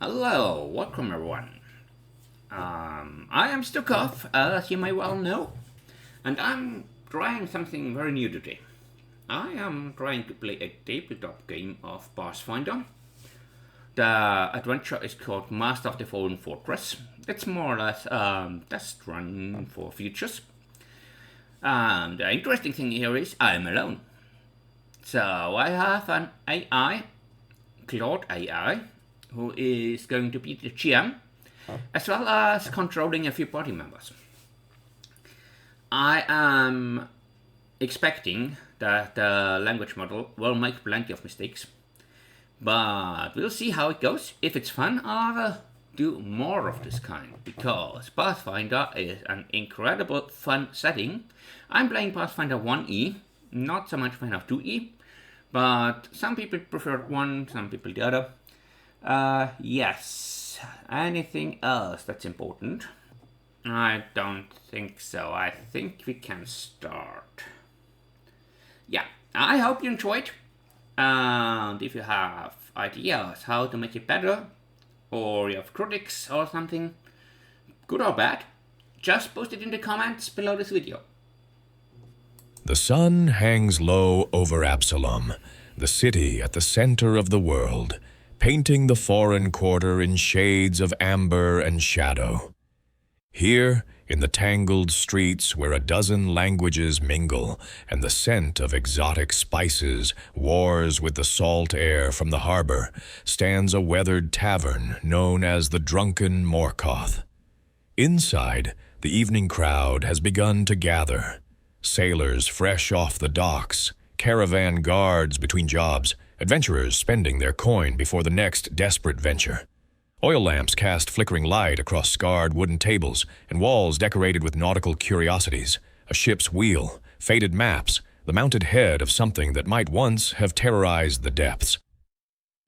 Hello, welcome everyone. I am Stukov, as you may well know, and I'm trying something very new today. I am trying to play a tabletop game of Pathfinder. The adventure is called Master of the Fallen Fortress. It's more or less a test run for futures. The interesting thing here is I'm alone. So I have an AI, Claude AI, who is going to be the GM, as well as controlling a few party members. I am expecting that the language model will make plenty of mistakes, but we'll see how it goes. If it's fun, I'll do more of this kind, because Pathfinder is an incredible fun setting. I'm playing Pathfinder 1E, not so much fan of 2E, but some people prefer one, some people the other. Yes. Anything else that's important? I don't think so. I think we can start. Yeah, I hope you enjoyed. And if you have ideas how to make it better, or you have critics or something, good or bad, just post it in the comments below this video. The sun hangs low over Absalom, the city at the center of the world, painting the foreign quarter in shades of amber and shadow. Here, in the tangled streets where a dozen languages mingle and the scent of exotic spices wars with the salt air from the harbor, stands a weathered tavern known as the Drunken Morkoth. Inside, the evening crowd has begun to gather. Sailors fresh off the docks, caravan guards between jobs, adventurers spending their coin before the next desperate venture. Oil lamps cast flickering light across scarred wooden tables and walls decorated with nautical curiosities, a ship's wheel, faded maps, the mounted head of something that might once have terrorized the depths.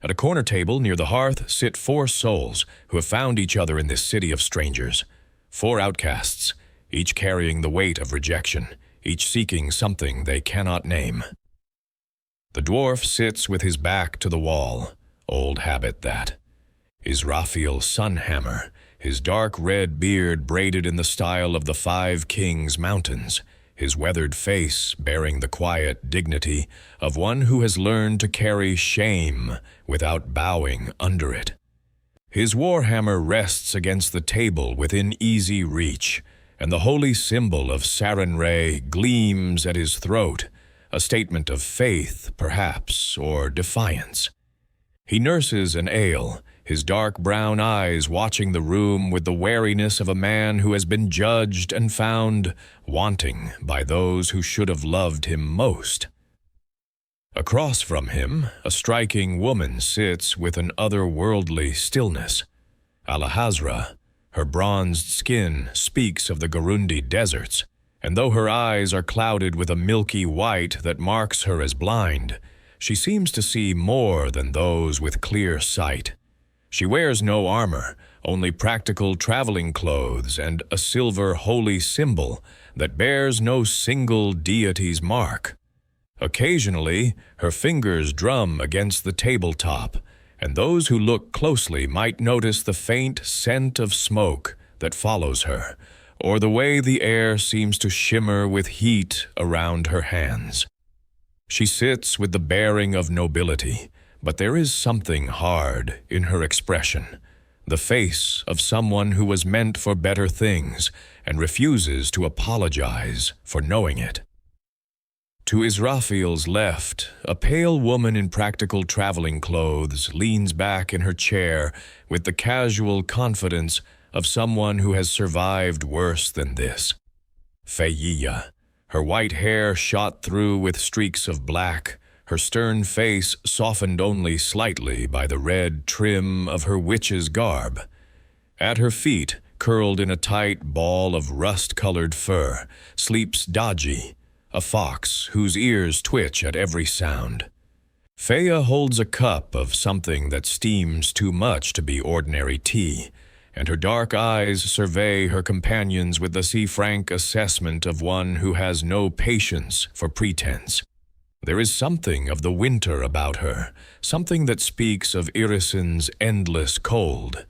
At a corner table near the hearth sit 4 souls who have found each other in this city of strangers. 4 outcasts, each carrying the weight of rejection, each seeking something they cannot name. The dwarf sits with his back to the wall, old habit that. Israfil Sunhammer, his dark red beard braided in the style of the 5 Kings Mountains, his weathered face bearing the quiet dignity of one who has learned to carry shame without bowing under it. His warhammer rests against the table within easy reach, and the holy symbol of Sarenrae gleams at his throat, a statement of faith, perhaps, or defiance. He nurses an ale, his dark brown eyes watching the room with the wariness of a man who has been judged and found wanting by those who should have loved him most. Across from him, a striking woman sits with an otherworldly stillness. Alahazra, her bronzed skin speaks of the Garundi deserts, and though her eyes are clouded with a milky white that marks her as blind, she seems to see more than those with clear sight. She wears no armor, only practical traveling clothes and a silver holy symbol that bears no single deity's mark. Occasionally, her fingers drum against the tabletop, and those who look closely might notice the faint scent of smoke that follows her, or the way the air seems to shimmer with heat around her hands. She sits with the bearing of nobility, but there is something hard in her expression, the face of someone who was meant for better things and refuses to apologize for knowing it. To Israfil's left, a pale woman in practical traveling clothes leans back in her chair with the casual confidence of someone who has survived worse than this. Feyia, her white hair shot through with streaks of black, her stern face softened only slightly by the red trim of her witch's garb. At her feet, curled in a tight ball of rust-colored fur, sleeps Daji, a fox whose ears twitch at every sound. Feya holds a cup of something that steams too much to be ordinary tea, and her dark eyes survey her companions with the sea-frank assessment of one who has no patience for pretense. There is something of the winter about her, something that speaks of Irisin's endless cold.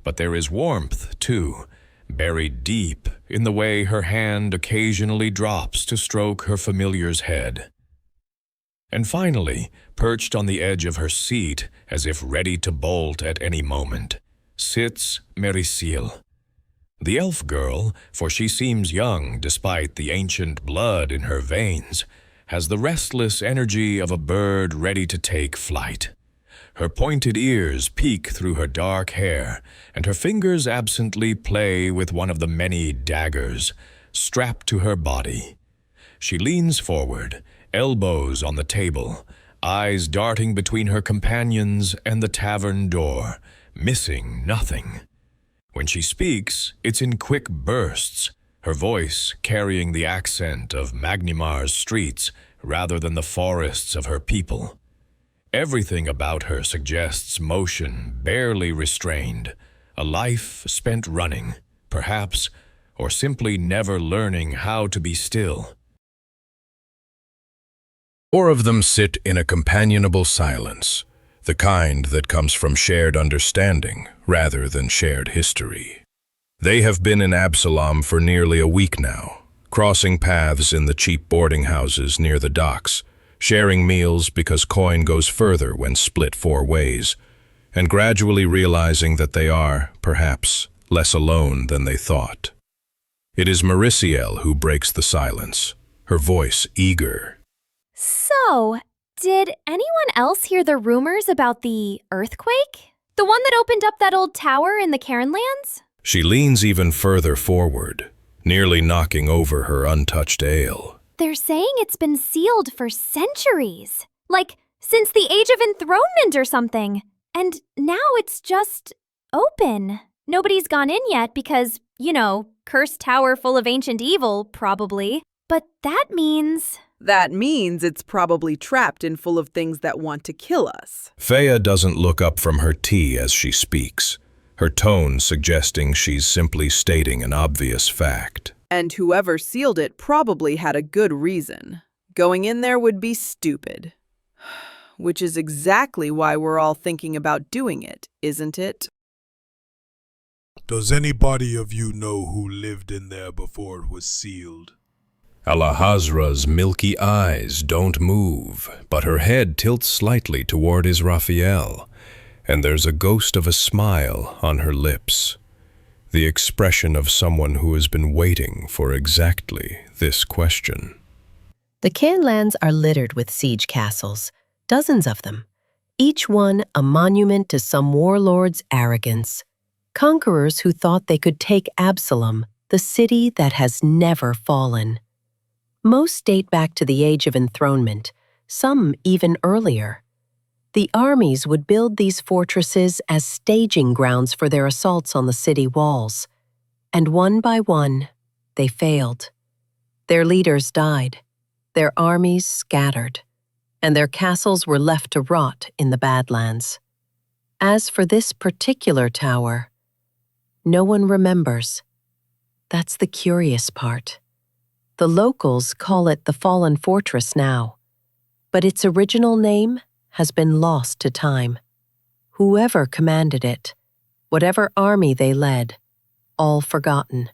But there is warmth, too, buried deep in the way her hand occasionally drops to stroke her familiar's head. And finally, perched on the edge of her seat, as if ready to bolt at any moment, sits Merisil. The elf girl, for she seems young despite the ancient blood in her veins, has the restless energy of a bird ready to take flight. Her pointed ears peek through her dark hair, and her fingers absently play with one of the many daggers strapped to her body. She leans forward, elbows on the table, eyes darting between her companions and the tavern door, missing nothing. When she speaks, it's in quick bursts, her voice carrying the accent of Magnimar's streets rather than the forests of her people. Everything about her suggests motion barely restrained, a life spent running, perhaps, or simply never learning how to be still. 4 of them sit in a companionable silence, the kind that comes from shared understanding rather than shared history. They have been in Absalom for nearly a week now, crossing paths in the cheap boarding houses near the docks, sharing meals because coin goes further when split 4 ways, and gradually realizing that they are, perhaps, less alone than they thought. It is Merisiel who breaks the silence, her voice eager. So, did anyone else hear the rumors about the earthquake? The one that opened up that old tower in the Cairnlands? She leans even further forward, nearly knocking over her untouched ale. They're saying it's been sealed for centuries. Like, since the Age of Enthronement or something. And now it's just open. Nobody's gone in yet because, cursed tower full of ancient evil, probably. But that means... That means it's probably trapped and full of things that want to kill us. Fea doesn't look up from her tea as she speaks, her tone suggesting she's simply stating an obvious fact. And whoever sealed it probably had a good reason. Going in there would be stupid. Which is exactly why we're all thinking about doing it, isn't it? Does anybody of you know who lived in there before it was sealed? Alahazra's milky eyes don't move, but her head tilts slightly toward Israfel, and there's a ghost of a smile on her lips. The expression of someone who has been waiting for exactly this question. The Cairnlands are littered with siege castles, dozens of them, each one a monument to some warlord's arrogance. Conquerors who thought they could take Absalom, the city that has never fallen. Most date back to the Age of Enthronement, some even earlier. The armies would build these fortresses as staging grounds for their assaults on the city walls. And one by one, they failed. Their leaders died, their armies scattered, and their castles were left to rot in the Badlands. As for this particular tower, no one remembers. That's the curious part. The locals call it the Fallen Fortress now, but its original name has been lost to time. Whoever commanded it, whatever army they led, all forgotten.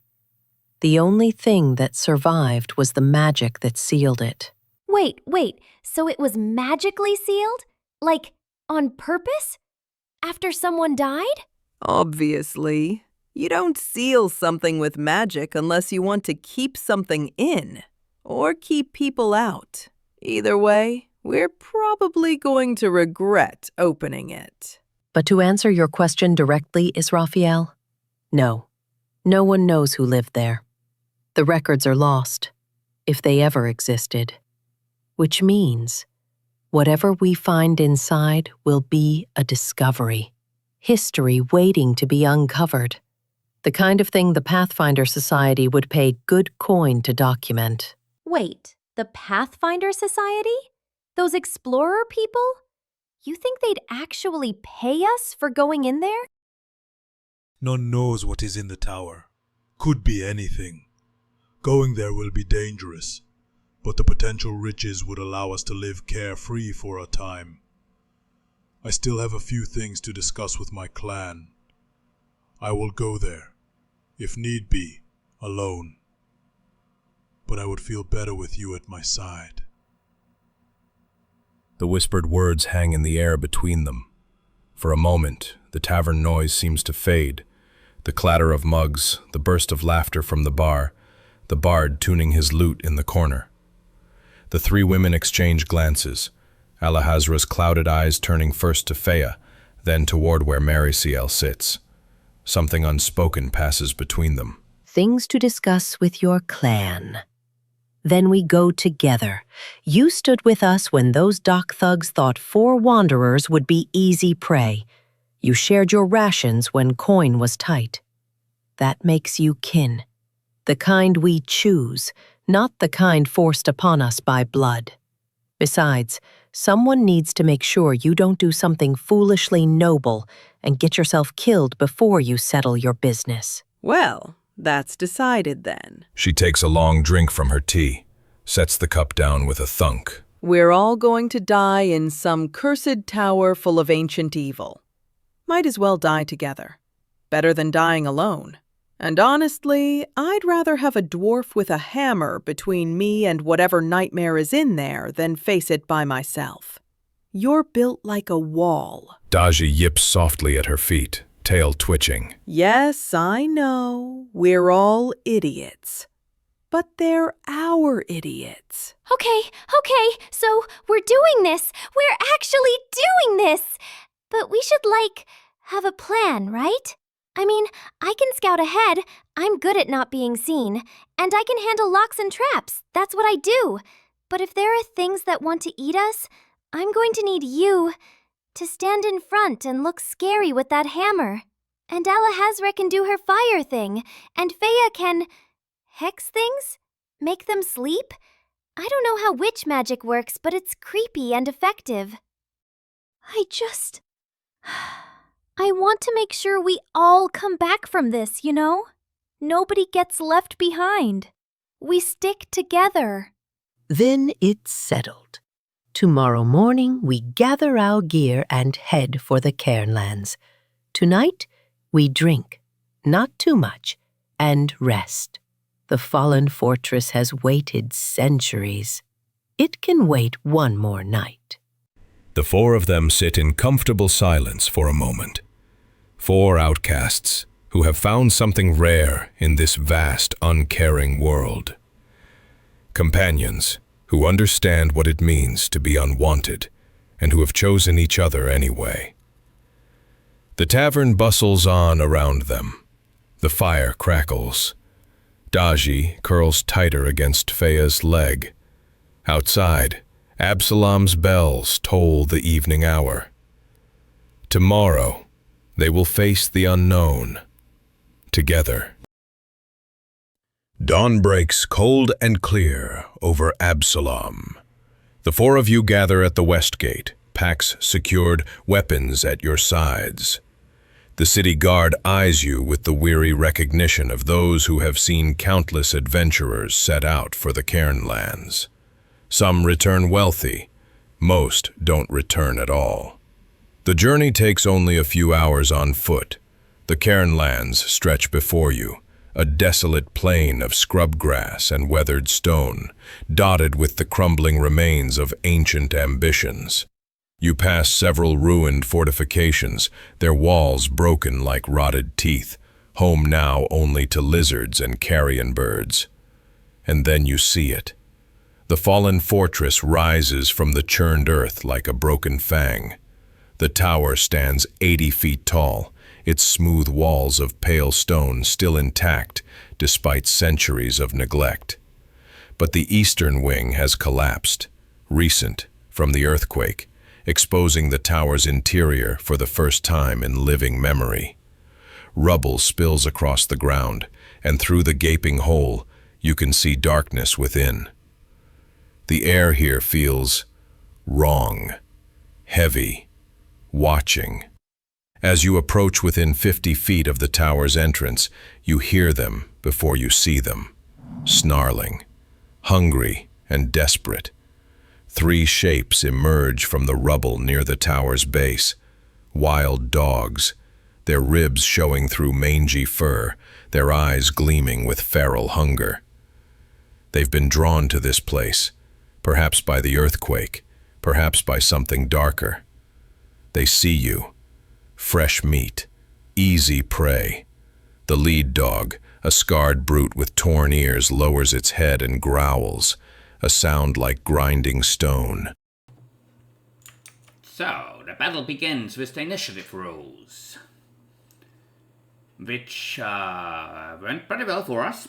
The only thing that survived was the magic that sealed it. Wait, so it was magically sealed? Like, on purpose? After someone died? Obviously. You don't seal something with magic unless you want to keep something in, or keep people out. Either way, we're probably going to regret opening it. But to answer your question directly, Israfel, no. No one knows who lived there. The records are lost, if they ever existed. Which means, whatever we find inside will be a discovery. History waiting to be uncovered. The kind of thing the Pathfinder Society would pay good coin to document. Wait, the Pathfinder Society? Those explorer people? You think they'd actually pay us for going in there? None knows what is in the tower. Could be anything. Going there will be dangerous. but the potential riches would allow us to live carefree for a time. I still have a few things to discuss with my clan. I will go there, if need be, alone. But I would feel better with you at my side. The whispered words hang in the air between them. For a moment, the tavern noise seems to fade. The clatter of mugs, the burst of laughter from the bar, the bard tuning his lute in the corner. The three women exchange glances, Alahazra's clouded eyes turning first to Feya, then toward where Mariciel sits. Something unspoken passes between them. Things to discuss with your clan. Then we go together. You stood with us when those dock thugs thought 4 wanderers would be easy prey. You shared your rations when coin was tight. That makes you kin. The kind we choose, not the kind forced upon us by blood. Besides, someone needs to make sure you don't do something foolishly noble and get yourself killed before you settle your business. Well, that's decided then. She takes a long drink from her tea, sets the cup down with a thunk. We're all going to die in some cursed tower full of ancient evil. Might as well die together. Better than dying alone. And honestly, I'd rather have a dwarf with a hammer between me and whatever nightmare is in there than face it by myself. You're built like a wall. Daji yips softly at her feet, tail twitching. Yes, I know. We're all idiots. But they're our idiots. Okay, so we're doing this. We're actually doing this. But we should, have a plan, right? I mean, I can scout ahead. I'm good at not being seen. And I can handle locks and traps. That's what I do. But if there are things that want to eat us, I'm going to need you to stand in front and look scary with that hammer. And Alahazra can do her fire thing. And Feya can hex things? Make them sleep? I don't know how witch magic works, but it's creepy and effective. I want to make sure we all come back from this, you know? Nobody gets left behind. We stick together. Then it's settled. Tomorrow morning, we gather our gear and head for the Cairnlands. Tonight, we drink, not too much, and rest. The fallen fortress has waited centuries. It can wait one more night. The 4 of them sit in comfortable silence for a moment. 4 outcasts who have found something rare in this vast, uncaring world. Companions who understand what it means to be unwanted and who have chosen each other anyway. The tavern bustles on around them. The fire crackles. Daji curls tighter against Feya's leg. Outside, Absalom's bells toll the evening hour. Tomorrow, they will face the unknown, together. Dawn breaks cold and clear over Absalom. The 4 of you gather at the west gate, packs secured, weapons at your sides. The city guard eyes you with the weary recognition of those who have seen countless adventurers set out for the Cairnlands. Some return wealthy, most don't return at all. The journey takes only a few hours on foot. The Cairnlands stretch before you, a desolate plain of scrub grass and weathered stone, dotted with the crumbling remains of ancient ambitions. You pass several ruined fortifications, their walls broken like rotted teeth, home now only to lizards and carrion birds. And then you see it. The fallen fortress rises from the churned earth like a broken fang. The tower stands 80 feet tall, its smooth walls of pale stone still intact despite centuries of neglect. But the eastern wing has collapsed, recent from the earthquake, exposing the tower's interior for the first time in living memory. Rubble spills across the ground, and through the gaping hole, you can see darkness within. The air here feels wrong, heavy, watching. As you approach within 50 feet of the tower's entrance, you hear them before you see them, snarling, hungry, and desperate. 3 shapes emerge from the rubble near the tower's base. Wild dogs, their ribs showing through mangy fur, their eyes gleaming with feral hunger. They've been drawn to this place, perhaps by the earthquake, perhaps by something darker. They see you. Fresh meat, easy prey. The lead dog, a scarred brute with torn ears, lowers its head and growls, a sound like grinding stone. So, the battle begins with the initiative rolls, which went pretty well for us.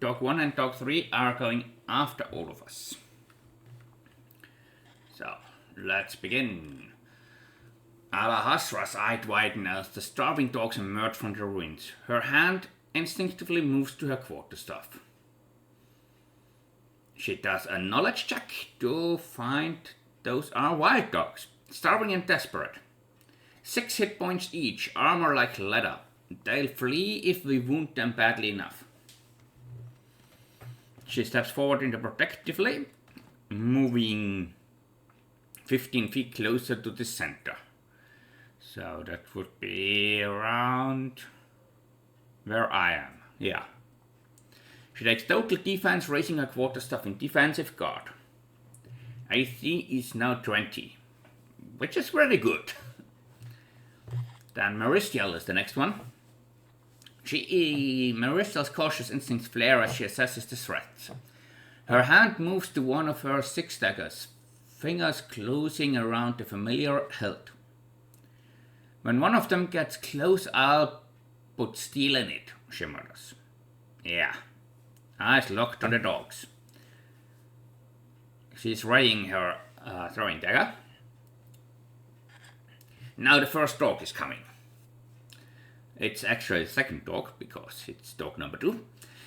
Dog 1 and Dog 3 are going after all of us. So, let's begin. Alahasra's eyes widen as the starving dogs emerge from the ruins. Her hand instinctively moves to her quarterstaff. She does a knowledge check to find those are wild dogs, starving and desperate. 6 hit points each, armor like leather. They'll flee if we wound them badly enough. She steps forward protectively, moving 15 feet closer to the center. So that would be around where I am. Yeah. She takes total defense, raising her quarterstaff in defensive guard. AC is now 20, which is really good. Then Maristiel is the next one. Maristiel's cautious instincts flare as she assesses the threat. Her hand moves to one of her 6 daggers, fingers closing around the familiar hilt. When one of them gets close, I'll put steel in it, she mutters. Yeah, eyes locked on the dogs. She's readying her throwing dagger. Now the first dog is coming. It's actually the second dog, because it's dog number 2.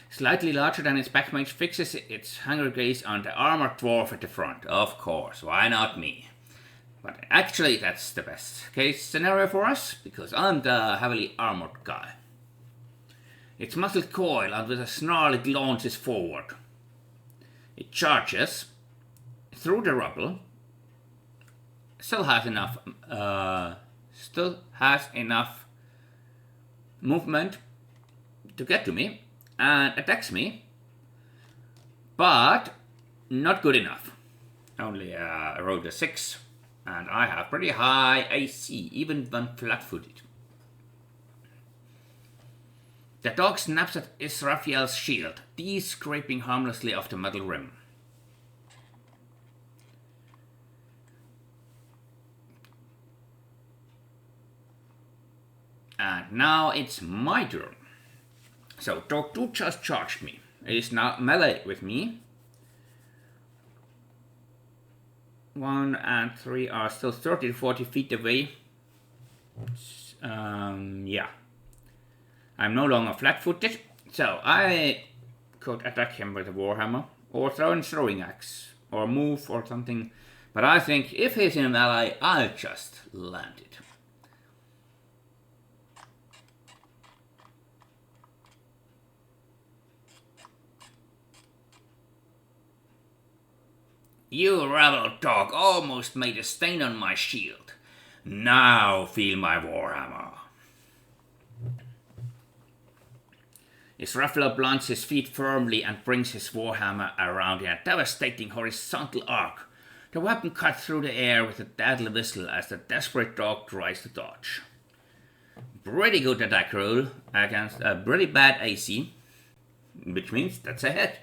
Slightly larger than its packmate, fixes its hungry gaze on the armored dwarf at the front. Of course, why not me? But actually, that's the best case scenario for us, because I'm the heavily armored guy. Its muscles coil, and with a snarl it launches forward. It charges through the rubble, still has enough movement to get to me, and attacks me, but not good enough. Only rolled a 6, and I have pretty high AC, even when flat-footed. The dog snaps at Israfiel's shield, these scraping harmlessly off the metal rim. And now it's my turn. So dog 2 just charged me. It is now melee with me. 1 and 3 are still 30 to 40 feet away. Yeah. I'm no longer flat-footed, so I could attack him with a warhammer, or throw a throwing axe, or move or something. But I think if he's in melee, I'll just land it. You rebel dog almost made a stain on my shield. Now feel my warhammer. Israfel plants his feet firmly and brings his warhammer around in a devastating horizontal arc. The weapon cuts through the air with a deadly whistle as the desperate dog tries to dodge. Pretty good attack roll against a pretty bad AC, which means that's a hit.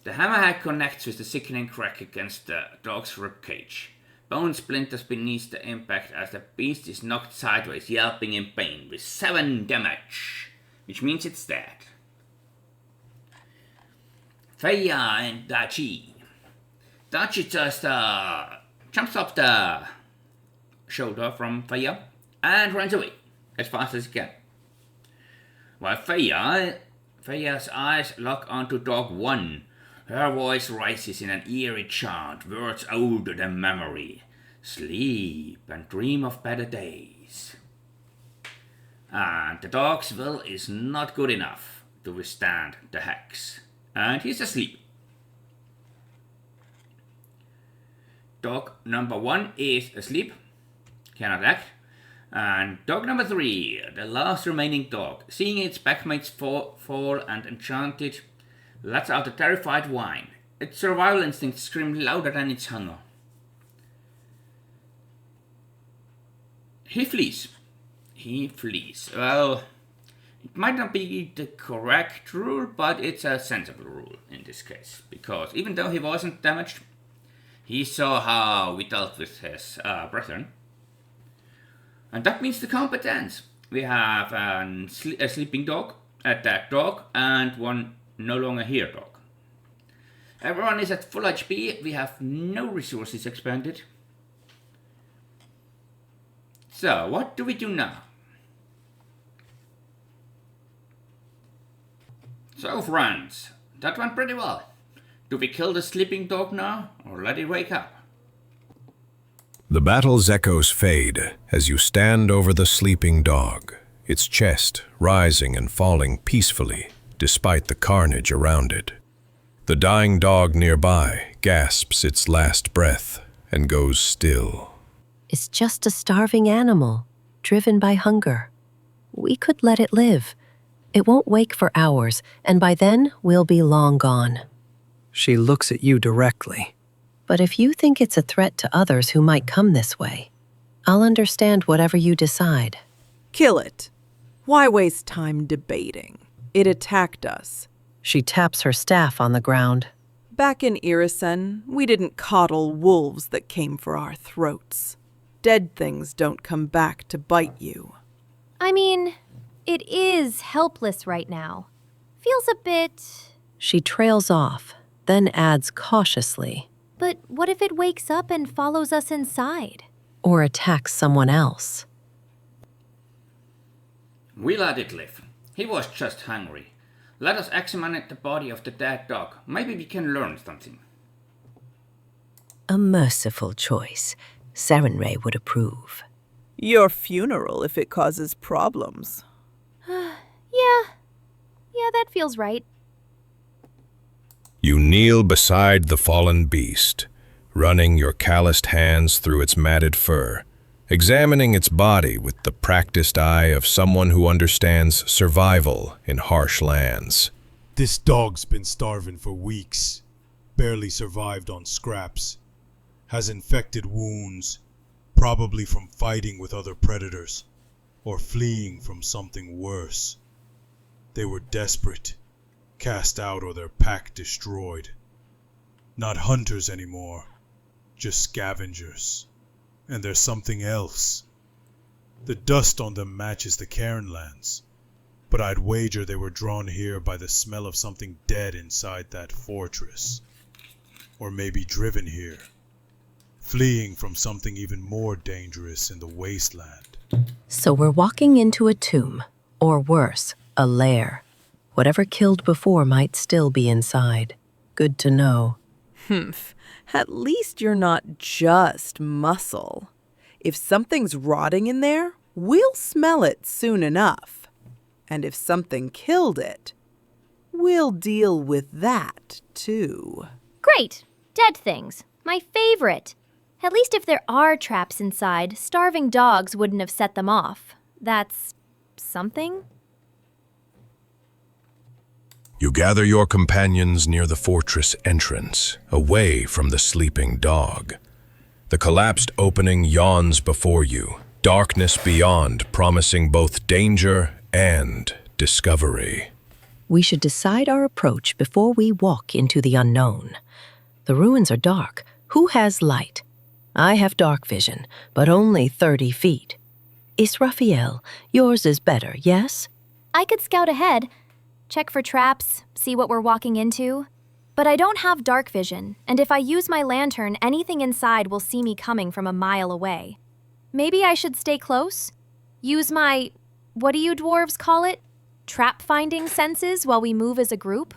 The hammerhead connects with the sickening crack against the dog's ribcage. Bone splinters beneath the impact as the beast is knocked sideways, yelping in pain, with 7 damage, which means it's dead. Feya and Dachi. Dachi just jumps off the shoulder from Feya and runs away as fast as he can. While Feya's eyes lock onto dog 1. Her voice rises in an eerie chant, words older than memory. Sleep and dream of better days. And the dog's will is not good enough to withstand the hex. And he's asleep. dog number 1 is asleep, cannot act. And dog number 3, the last remaining dog, seeing its packmates fall and enchanted, lets out a terrified whine. Its survival instinct screams louder than its hunger. He flees. Well, it might not be the correct rule, but it's a sensible rule in this case. Because even though he wasn't damaged, he saw how we dealt with his brethren. And that means the combat ends. We have a sleeping dog, a dead dog, and one no longer here dog. Everyone is at full HP. We have no resources expended. So, what do we do now? So, friends, that went pretty well. Do we kill the sleeping dog now, or let it wake up? The battle's echoes fade as you stand over the sleeping dog, its chest rising and falling peacefully despite the carnage around it. The dying dog nearby gasps its last breath and goes still. It's just a starving animal, driven by hunger. We could let it live. It won't wake for hours, and by then we'll be long gone. She looks at you directly. But if you think it's a threat to others who might come this way, I'll understand whatever you decide. Kill it. Why waste time debating? It attacked us. She taps her staff on the ground. Back in Irisen, we didn't coddle wolves that came for our throats. Dead things don't come back to bite you. I mean, it is helpless right now. Feels a bit... She trails off, then adds cautiously. But what if it wakes up and follows us inside? Or attacks someone else. We let it live. He was just hungry. Let us examine the body of the dead dog. Maybe we can learn something. A merciful choice. Serenray would approve. Your funeral if it causes problems. Yeah, that feels right. You kneel beside the fallen beast, running your calloused hands through its matted fur, examining its body with the practiced eye of someone who understands survival in harsh lands. This dog's been starving for weeks, barely survived on scraps, has infected wounds, probably from fighting with other predators, or fleeing from something worse. They were desperate, cast out or their pack destroyed. Not hunters anymore, just scavengers. And there's something else. The dust on them matches the Cairn lands, but I'd wager they were drawn here by the smell of something dead inside that fortress. Or maybe driven here, fleeing from something even more dangerous in the wasteland. So we're walking into a tomb, or worse, a lair. Whatever killed before might still be inside. Good to know. At least you're not just muscle. If something's rotting in there, we'll smell it soon enough. And if something killed it, we'll deal with that too. Great! Dead things. My favorite. At least if there are traps inside, starving dogs wouldn't have set them off. That's... something? You gather your companions near the fortress entrance, away from the sleeping dog. The collapsed opening yawns before you, darkness beyond promising both danger and discovery. We should decide our approach before we walk into the unknown. The ruins are dark. Who has light? I have dark vision, but only 30 feet. Israfel, yours is better, yes? I could scout ahead. Check for traps, see what we're walking into. But I don't have dark vision, and if I use my lantern, anything inside will see me coming from a mile away. Maybe I should stay close? Use my, what do you dwarves call it? Trap-finding senses while we move as a group?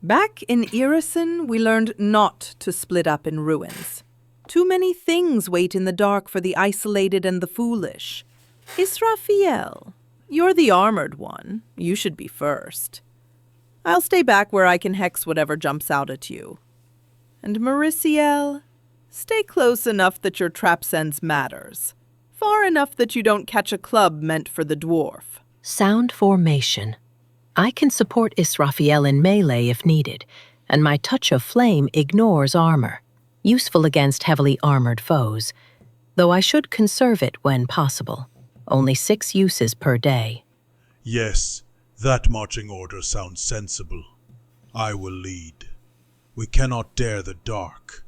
Back in Irisen, we learned not to split up in ruins. Too many things wait in the dark for the isolated and the foolish. Israfel, you're the armored one. You should be first. I'll stay back where I can hex whatever jumps out at you. And Mariciel, Stay close enough that your trap sense matters. Far enough that you don't catch a club meant for the dwarf. Sound formation. I can support Israphael in melee if needed, and my touch of flame ignores armor, useful against heavily armored foes, though I should conserve it when possible. Only 6 uses per day. Yes, that marching order sounds sensible. I will lead. We cannot dare the dark.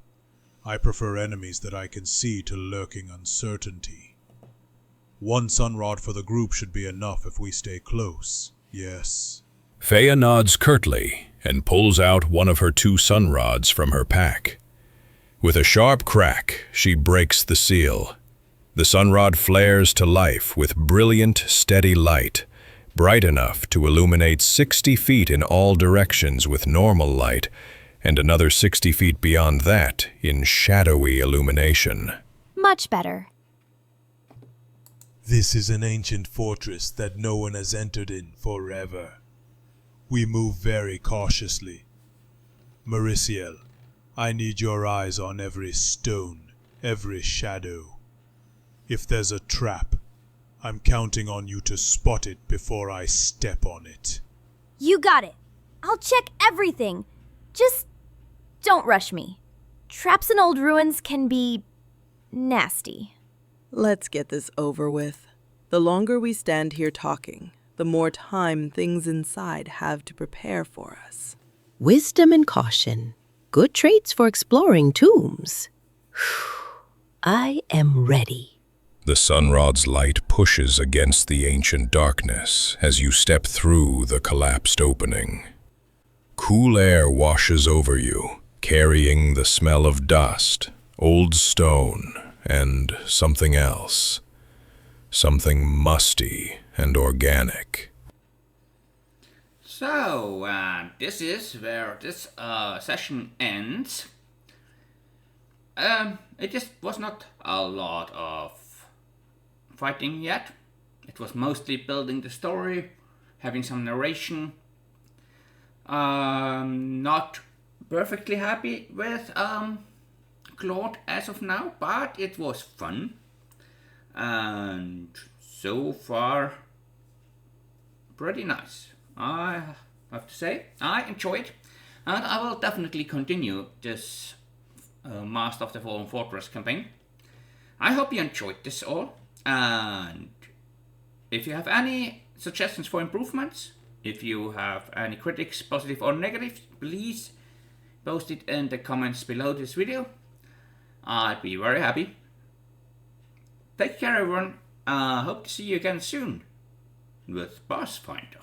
I prefer enemies that I can see to lurking uncertainty. 1 sunrod for the group should be enough if we stay close, yes. Fea nods curtly and pulls out one of her 2 sunrods from her pack. With a sharp crack, she breaks the seal. The sunrod flares to life with brilliant, steady light, bright enough to illuminate 60 feet in all directions with normal light, and another 60 feet beyond that in shadowy illumination. Much better. This is an ancient fortress that no one has entered in forever. We move very cautiously. Mariciel, I need your eyes on every stone, every shadow. If there's a trap, I'm counting on you to spot it before I step on it. You got it. I'll check everything. Just don't rush me. Traps in old ruins can be nasty. Let's get this over with. The longer we stand here talking, the more time things inside have to prepare for us. Wisdom and caution. Good traits for exploring tombs. I am ready. The sunrod's light pushes against the ancient darkness as you step through the collapsed opening. Cool air washes over you, carrying the smell of dust, old stone, and something else. Something musty and organic. So, this is where this session ends. It just was not a lot of fighting yet. It was mostly building the story, having some narration. Not perfectly happy with Claude as of now, but it was fun. And so far, pretty nice. I have to say, I enjoy it. And I will definitely continue this Master of the Fallen Fortress campaign. I hope you enjoyed this all. And if you have any suggestions for improvements, if you have any critics, positive or negative, please post it in the comments below this video. I'd be very happy. Take care everyone. Hope to see you again soon with Pathfinder.